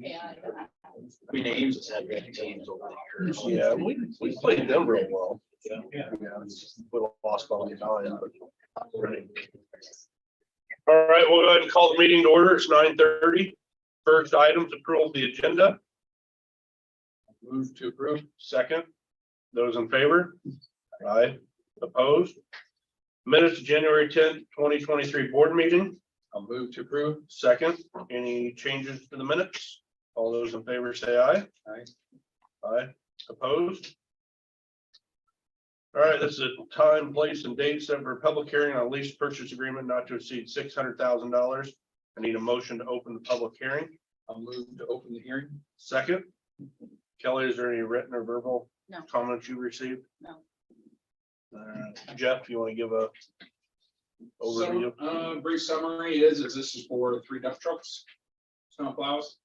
Yeah. We names has had good teams over the years. Yeah, we played them real well. Yeah. We lost all the time, but. Right. All right, we'll go ahead and call the meeting to order. It's 9:30. First item to approve the agenda. Move to approve. Second. Those in favor? Aye. Opposed? Minutes of January 10th, 2023 board meeting. I'll move to approve. Second. Any changes to the minutes? All those in favor say aye. Aye. Aye. Opposed? All right, this is a time, place, and date set for a public hearing on a lease purchase agreement not to exceed $600,000. I need a motion to open the public hearing. I'll move to open the hearing. Second. Kelly, is there any written or verbal No. comments you received? No. Jeff, you want to give a overview? So, brief summary is this is for 3 dump trucks, snow plows.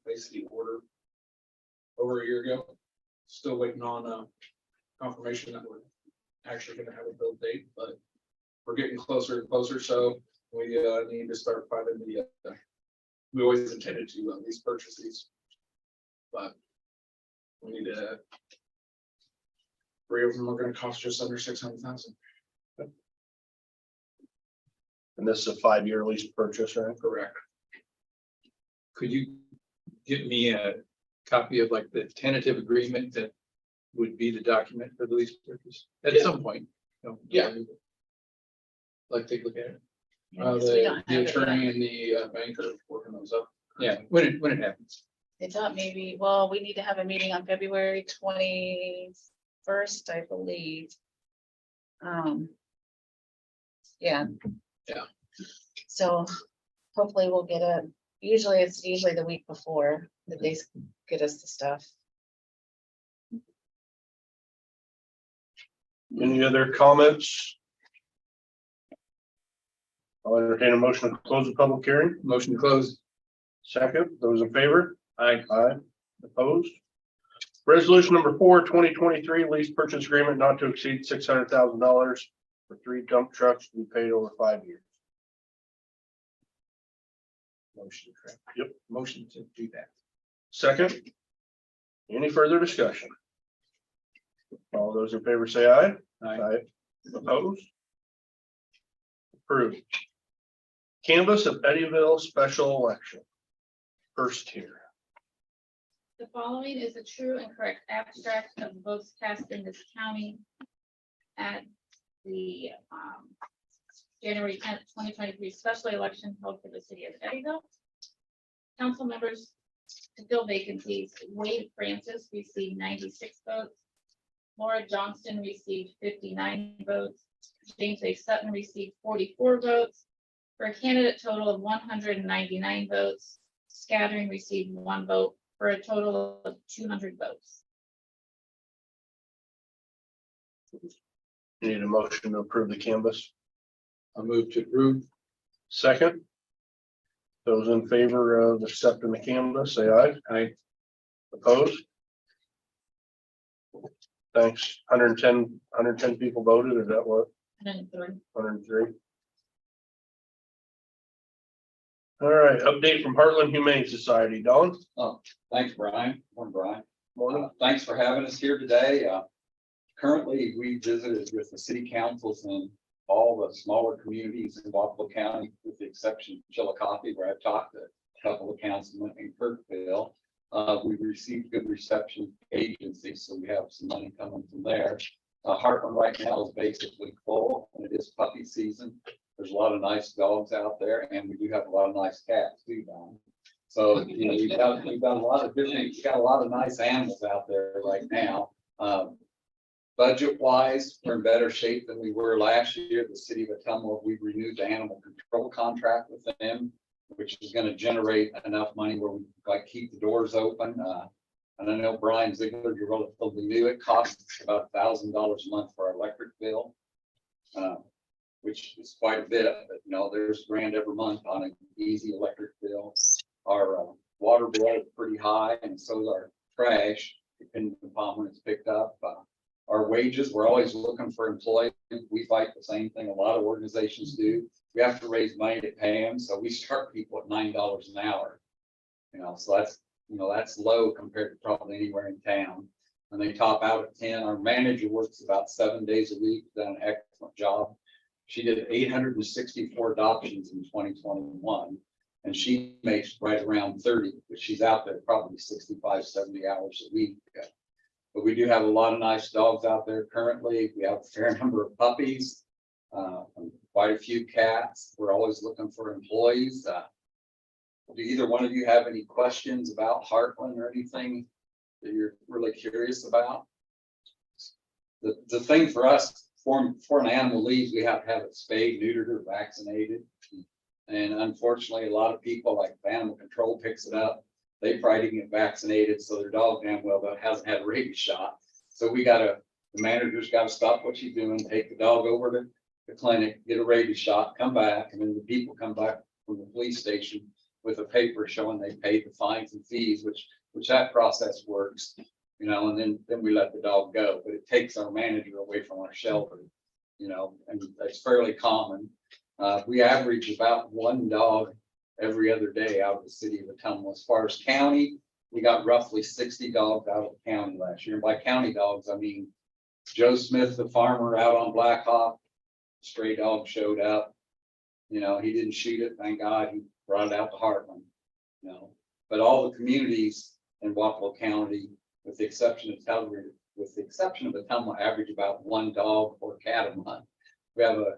Basically ordered over a year ago. Still waiting on confirmation that we're actually gonna have a build date, but we're getting closer and closer, so we need to start finding the we always intended to at least purchase these. But we need to 3 of them are gonna cost just under 600,000. And this is a 5-year lease purchase, right? Correct. Could you give me a copy of like the tentative agreement that would be the document for the lease purchase at Yeah. some point? Yeah. Like, take a look at it. Because we The don't have it attorney yet. and the banker working those up. Yeah, when it happens. They thought maybe, well, we need to have a meeting on February 21st, I believe. Yeah. Yeah. So hopefully we'll get a, it's usually the week before that they get us the stuff. Any other comments? I'll entertain a motion to close the public hearing. Motion to close. Second, those in favor? Aye. Aye. Opposed? Resolution number 4, 2023 lease purchase agreement not to exceed $600,000 for 3 dump trucks to be paid over 5 years. Motion. Correct. Yep. Motion to do that. Second. Any further discussion? All those in favor say aye. Aye. Opposed? Approved. Canvas of Eddyville special election. First tier. The following is a true and correct abstract of votes cast in this county at the January 10th, 2023 special election held for the city of Eddyville. Council members to fill vacancies: Wade Francis received 96 votes. Laura Johnston received 59 votes. James A. Sutton received 44 votes. For a candidate total of 199 votes. Scattering received 1 vote for a total of 200 votes. Need a motion to approve the canvas. I'll move to approve. Second. Those in favor of accepting the canvas, say aye. Aye. Opposed? Thanks. 110 people voted. Is that what? 103. 103. All right, update from Heartland Humane Society. Don? Thanks, Brian. Morning, Brian. Morning. Thanks for having us here today. Currently, we visited with the city councils in all the smaller communities in Buffalo County, with the exception of Chillicothe, where I've talked to a couple of councilmen in Kirkville. We received good reception agencies, so we have some money coming from there. Heartland right now is basically full, and it is puppy season. There's a lot of nice dogs out there, and we do have a lot of nice cats too, Don. So, you know, we've got a lot of different, we've got a lot of nice animals out there right now. Budget wise, we're in better shape than we were last year. The city of Ottumwa, we renewed the animal control contract with them, which is going to generate enough money where we like keep the doors open. And I know Brian Ziegler, you're relatively new. It costs about $1,000 a month for our electric bill, which is quite a bit. But you know, there's $1,000 every month on an easy electric bill. Our water bill is pretty high, and so is our trash, depending upon when it's picked up. Our wages, we're always looking for employees. We fight the same thing a lot of organizations do. We have to raise money to pay them, so we start people at $9 an hour. You know, so that's, that's low compared to probably anywhere in town. And they top out at 10. Our manager works about 7 days a week, done an excellent job. She did 864 adoptions in 2021, and she makes right around 30, but she's out there probably 65, 70 hours a week. But we do have a lot of nice dogs out there currently. We have a fair number of puppies, quite a few cats. We're always looking for employees. Do either one of you have any questions about Heartland or anything that you're really curious about? The thing for us, for an animal leaves, we have to have it spayed, neutered, or vaccinated. And unfortunately, a lot of people, like animal control, picks it up. They probably didn't get vaccinated, so their dog damn well but hasn't had a rabies shot. So the manager's gotta stop what she's doing, take the dog over to the clinic, get a rabies shot, come back, and then the people come back from the police station with a paper showing they paid the fines and fees, which that process works, and then we let the dog go, but it takes our manager away from our shelter, and that's fairly common. We average about one dog every other day out of the city of Ottumwa. As far as county, we got roughly 60 dogs out of the county last year. And by county dogs, I mean Joe Smith, the farmer out on Black Hawk, stray dog showed up. He didn't shoot it, thank God. He brought it out to Heartland. But all the communities in Wapello County, with the exception of Ottumwa, average about one dog or cat a month. We have a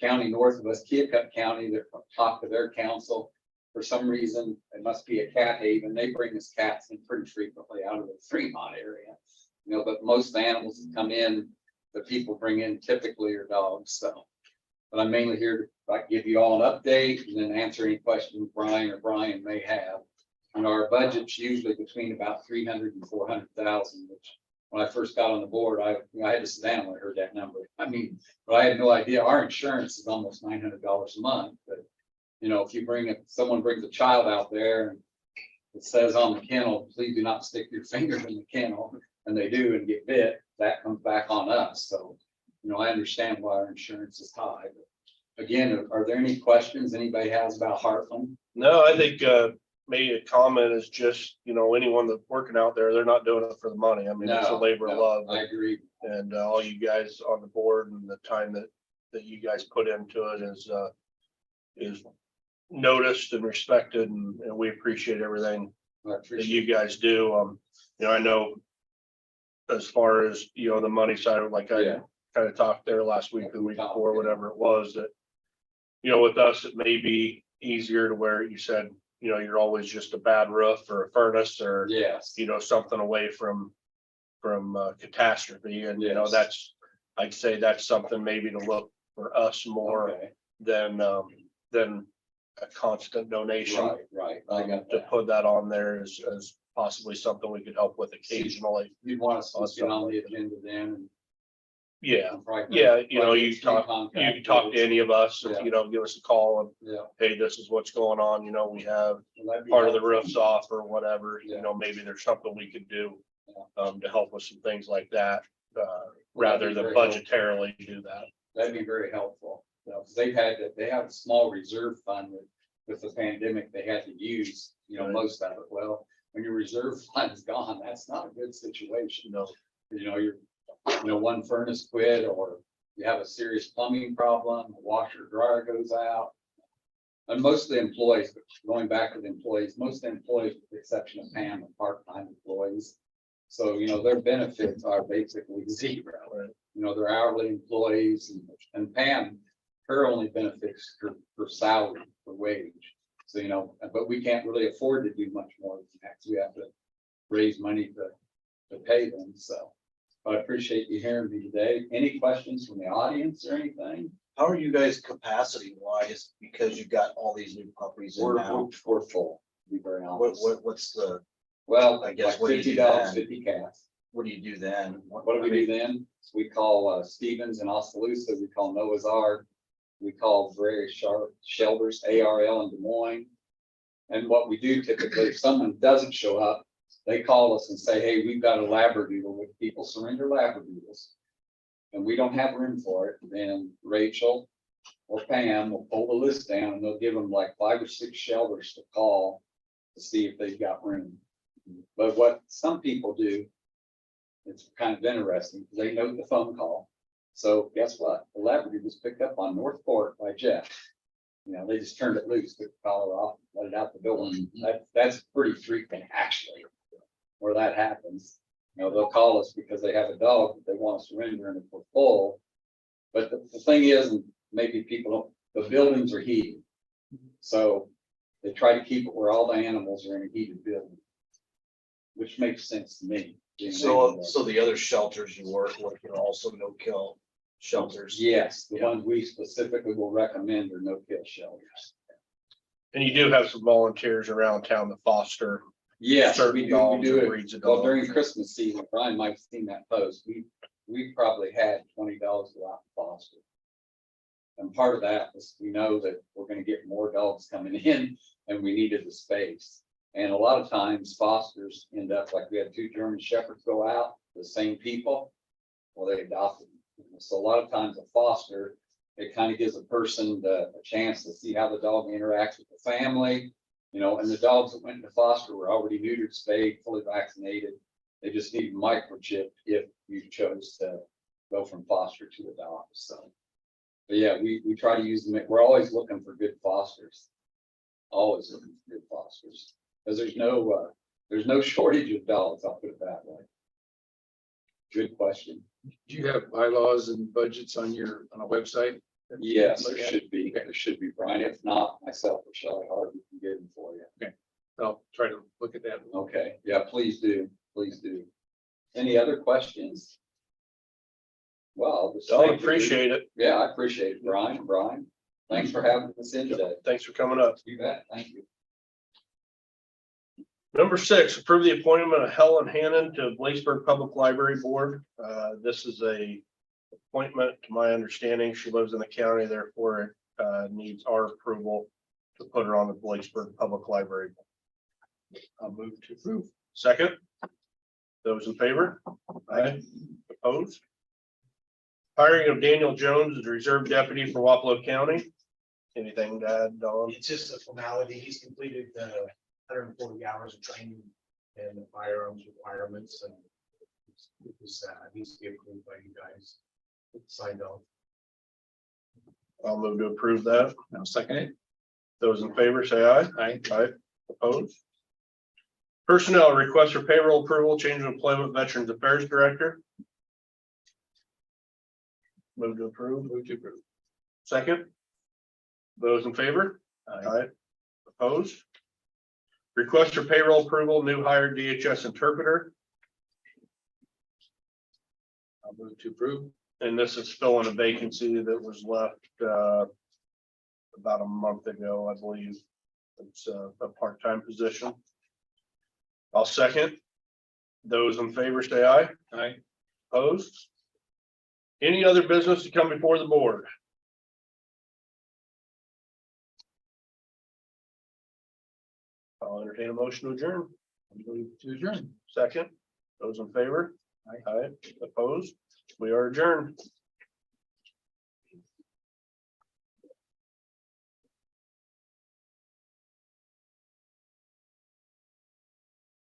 county north of us, Keokuk County, that talk to their council. For some reason, it must be a cat haven. They bring us cats in pretty frequently out of the Fremont area. But most animals that come in, the people bring in typically are dogs. So, but I'm mainly here to give you all an update and then answer any questions Brian may have. And our budget's usually between about 300 and 400,000, which when I first got on the board, I had to sit down when I heard that number. But I had no idea. Our insurance is almost $900 a month. But if someone brings a child out there and it says on the kennel, please do not stick your finger in the kennel, and they do and get bit, that comes back on us. So, I understand why our insurance is high. But again, are there any questions anybody has about Heartland? No, I think maybe a comment is just, anyone that's working out there, they're not doing it for the money. I mean, it's a labor of love. I agree. And all you guys on the board and the time that you guys put into it is noticed and respected, and we appreciate everything I that appreciate you guys do. I know as far as, the money side of, like, I Yeah. kind of talked there last week, the We week talked, before, yeah. whatever it was, that, with us, it may be easier to where you said, you're always just a bad roof or a furnace or, Yes. something away from catastrophe. And, Yes. that's, I'd say that's something maybe to look for us more Okay. than a constant donation. Right. I got To that. put that on there as possibly something we could help with occasionally. You'd want us to get on the agenda then. Yeah, and probably- yeah, you probably can talk to any of us, Yeah. and, give us a call and, Yeah. hey, this is what's going on, we have Well, that'd be part of the helpful. roofs off or whatever, Yeah. maybe there's something we could do Yeah. to help with some things like that, rather be than very helpful. budgetarily do that. That'd be very helpful. 'Cause they have a small reserve fund with the pandemic they had to use, Right. most of it. Well, when your reserve fund is gone, that's not a good situation. One furnace quit, or you have a serious plumbing problem, a washer dryer goes out. And most of the employees, going back to the employees, most of the employees, with the exception of Pam, are part-time employees. So, their benefits are basically zero. Right. They're hourly employees, and Pam, her only benefits her salary, her wage. So, but we can't really afford to do much more than that. So we have to raise money to pay them. So I appreciate you hearing me today. Any questions from the audience or anything? How are you guys capacity wise? Because you've got all these new puppies in now. We're full, to be very honest. What's the, Well, I guess like what do you 50 do dogs, then? 50 cats. what do you do then? What do we do then? We call Stevens and Oskaloosa, we call Noah's Ark. We call various shelters, ARL in Des Moines. And what we do typically, if someone doesn't show up, they call us and say, hey, we've got a Labradoodle, with people surrender Labradoodles. And we don't have room for it, then Rachel or Pam will pull the list down, and they'll give them like 5 or 6 shelters to call to see if they've got room. But what some people do, it's kind of interesting, they note the phone call. So guess what? The Labrador was picked up on North Fork by Jeff. You know, they just turned it loose, took the collar off, let it out the building. That's pretty frequent, actually, where that happens. You know, they'll call us because they have a dog that they want to surrender and if we're full. But the thing is, and maybe people don't, the buildings are heated. So they try to keep it where all the animals are in a heated building. Which makes sense to me. being an So, animal. so the other shelters you work with are also no kill shelters. Yes, the ones we specifically will recommend are no-kill shelters. And you do have some volunteers around town that foster. Yes, certain we do dogs and it. breeds of Well, dogs. during Christmas season, Brian might have seen that post. We probably had 20 dogs go out and foster. And part of that was we know that we're gonna get more dogs coming in and we needed the space. And a lot of times fosters end up like we had 2 German shepherds go out, the same people. Well, they adopted them. So a lot of times a foster, it kind of gives a person a chance to see how the dog interacts with the family. You know, and the dogs that went into foster were already neutered, spayed, fully vaccinated. They just need microchip if you chose to go from foster to adopt. So, but yeah, we try to use them. We're always looking for good fosters. Always looking for good fosters. Because there's no shortage of dogs, I'll put it that way. Good question. Do you have bylaws and budgets on a website? Yes, there should be, Brian. If not, myself or Shelley Harvey can get them for you. I'll try to look at that. Okay, yeah, please do, please do. Any other questions? Well, I appreciate it. Yeah, I appreciate it, Brian. Thanks for having us in today. Thanks for coming up. You bet, thank you. Number 6, approve the appointment of Helen Hannon to Blaisburg Public Library Board. This is a appointment, to my understanding. She lives in the county, therefore it needs our approval to put her on the Blaisburg Public Library. I'll move to approve. Second. Those in favor? Aye. Opposed? Hiring of Daniel Jones as reserve deputy for Wapello County. Anything to add, Don? It's just a formality. He's completed the 140 hours of training and the firearms requirements and it needs to be approved by you guys. Signed off. I'll move to approve that. I'll second it. Those in favor say aye. Aye. Aye. Opposed? Personnel request for payroll approval, change of employment, Veterans Affairs Director. Move to approve. Move to approve. Second. Those in favor? Aye. Opposed? Request for payroll approval, new hire DHS interpreter, I'll move to approve. and this is filling a vacancy that was left about a month ago, I believe. It's a part-time position. I'll second. Those in favor say aye. Aye. Opposed? Any other business to come before the board? I'll entertain a motion to adjourn. Move to adjourn. Second. Those in favor? Aye. Opposed? We are adjourned.